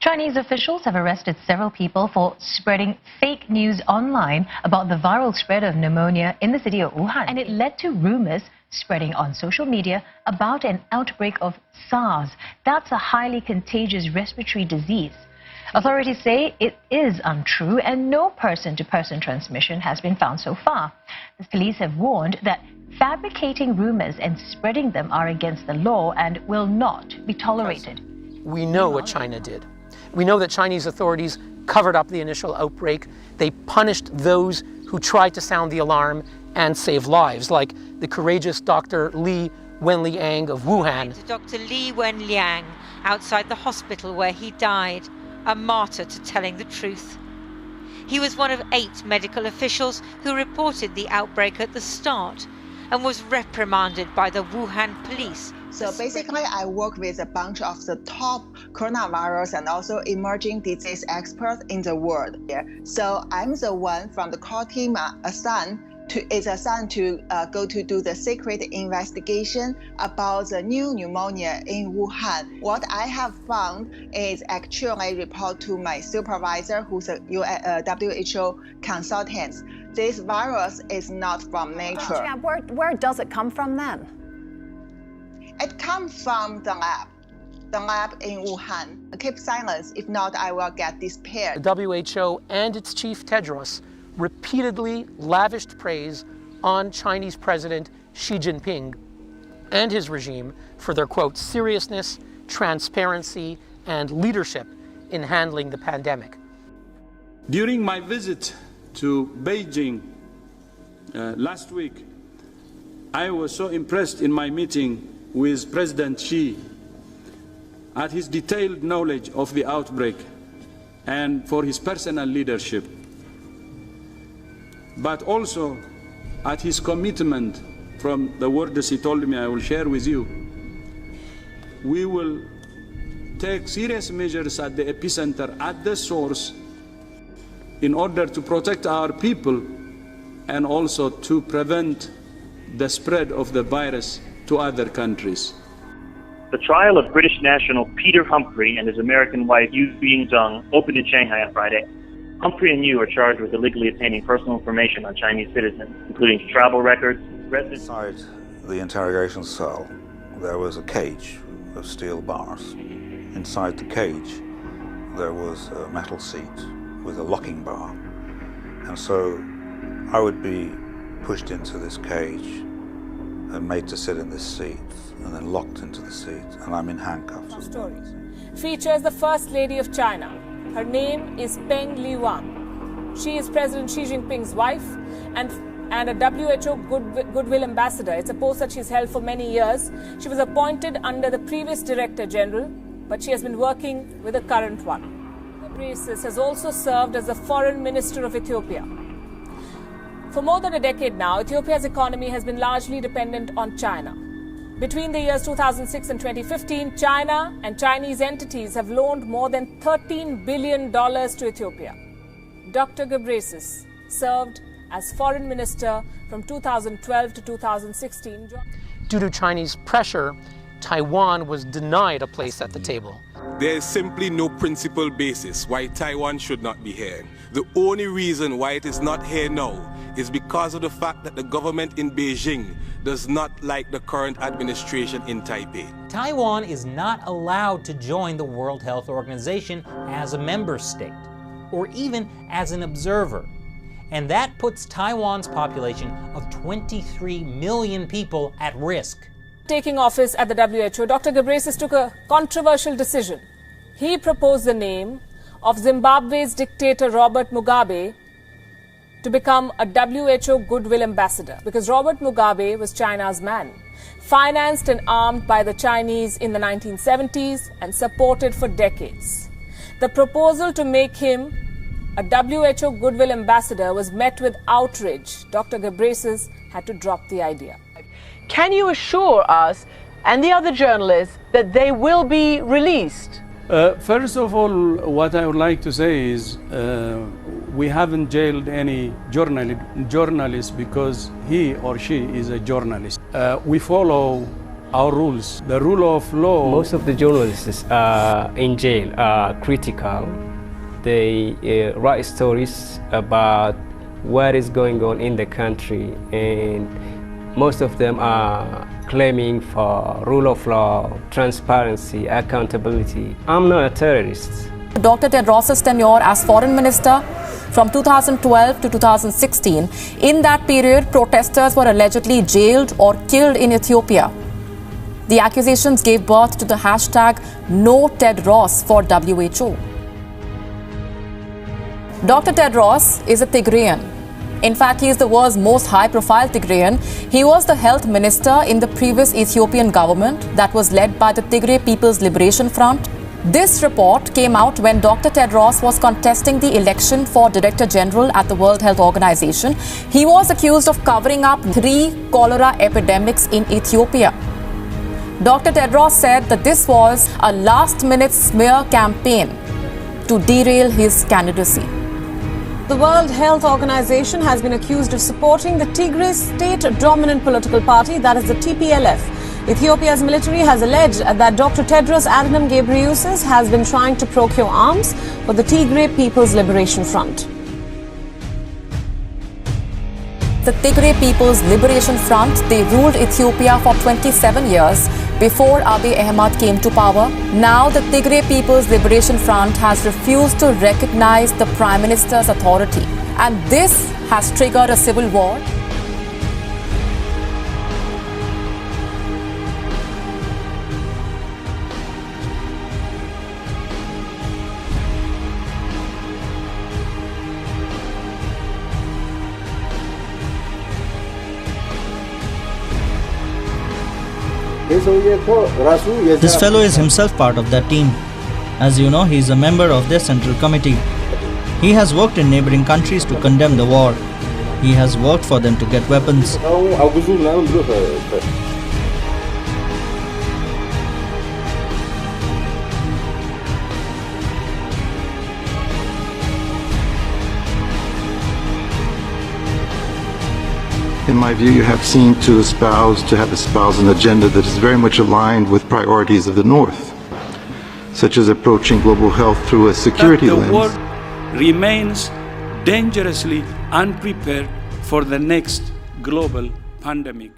Chinese officials have arrested several people for spreading fake news online about the viral spread of pneumonia in the city of Wuhan. And it led to rumors spreading on social media about an outbreak of SARS. That's a highly contagious respiratory disease. Authorities say it is untrue and no person-to-person transmission has been found so far. The police have warned that fabricating rumors and spreading them are against the law and will not be tolerated. We know what China did. We know that Chinese authorities covered up the initial outbreak. They punished those who tried to sound the alarm and save lives, like the courageous Dr. Li Wenliang of Wuhan. Dr. Li Wenliang outside the hospital where he died, a martyr to telling the truth. He was one of 8 medical officials who reported the outbreak at the start and was reprimanded by the Wuhan police. So basically, I work with a bunch of the top coronavirus and also emerging disease experts in the world. So I'm the one from the core team assigned to go to do the secret investigation about the new pneumonia in Wuhan. What I have found is actually report to my supervisor, who's a WHO consultant. This virus is not from nature. Yeah, where does it come from then? It comes from the lab in Wuhan. Keep silence, if not I will get disappeared. The WHO and its chief Tedros repeatedly lavished praise on Chinese President Xi Jinping and his regime for their, quote, seriousness, transparency, and leadership in handling the pandemic. During my visit to Beijing last week, I was so impressed in my meeting with President Xi at his detailed knowledge of the outbreak and for his personal leadership, but also at his commitment from the words he told me I will share with you. We will take serious measures at the epicenter, at the source, in order to protect our people and also to prevent the spread of the virus to other countries. The trial of British national Peter Humphrey and his American wife Yu Ying-zheng opened in Shanghai on Friday. Humphrey and Yu are charged with illegally obtaining personal information on Chinese citizens, including travel records, residence. Inside the interrogation cell, there was a cage of steel bars. Inside the cage, there was a metal seat with a locking bar. And so I would be pushed into this cage and made to sit in this seat, and then locked into the seat, and I'm in handcuffs. Stories features the First Lady of China. Her name is Peng Liyuan. She is President Xi Jinping's wife and a WHO Goodwill Ambassador. It's a post that she's held for many years. She was appointed under the previous Director General, but she has been working with the current one. Ghebreyesus has also served as the Foreign Minister of Ethiopia. For more than a decade now, Ethiopia's economy has been largely dependent on China. Between the years 2006 and 2015, China and Chinese entities have loaned more than $13 billion to Ethiopia. Dr. Ghebreyesus served as foreign minister from 2012 to 2016. Due to Chinese pressure, Taiwan was denied a place at the table. There is simply no principled basis why Taiwan should not be here. The only reason why it is not here now is because of the fact that the government in Beijing does not like the current administration in Taipei. Taiwan is not allowed to join the World Health Organization as a member state, or even as an observer. And that puts Taiwan's population of 23 million people at risk. Taking office at the WHO, Dr. Ghebreyesus took a controversial decision. He proposed the name of Zimbabwe's dictator Robert Mugabe to become a WHO Goodwill Ambassador, because Robert Mugabe was China's man, financed and armed by the Chinese in the 1970s and supported for decades. The proposal to make him a WHO Goodwill Ambassador was met with outrage. Dr. Ghebreyesus had to drop the idea. Can you assure us and the other journalists that they will be released? First of all, what I would like to say is we haven't jailed any journalist because he or she is a journalist. We follow our rules, the rule of law. Most of the journalists in jail are critical. They write stories about what is going on in the country, and most of them are claiming for rule of law, transparency, accountability. I'm not a terrorist. Dr. Tedros' tenure as foreign minister from 2012 to 2016. In that period, protesters were allegedly jailed or killed in Ethiopia. The accusations gave birth to the hashtag #NoTedros for WHO. Dr. Tedros is a Tigrayan. In fact, he is the world's most high-profile Tigrayan. He was the health minister in the previous Ethiopian government that was led by the Tigray People's Liberation Front. This report came out when Dr. Tedros was contesting the election for Director General at the World Health Organization. He was accused of covering up 3 cholera epidemics in Ethiopia. Dr. Tedros said that this was a last-minute smear campaign to derail his candidacy. The World Health Organization has been accused of supporting the Tigray state-dominant political party, that is the TPLF. Ethiopia's military has alleged that Dr. Tedros Adhanom Ghebreyesus has been trying to procure arms for the Tigray People's Liberation Front. The Tigray People's Liberation Front, they ruled Ethiopia for 27 years before Abiy Ahmed came to power. Now the Tigray People's Liberation Front has refused to recognize the Prime Minister's authority. And this has triggered a civil war. This fellow is himself part of that team. As you know, he is a member of their central committee. He has worked in neighboring countries to condemn the war. He has worked for them to get weapons. In my view, you have seen to have espoused an agenda that is very much aligned with priorities of the North, such as approaching global health through a security lens. The world remains dangerously unprepared for the next global pandemic.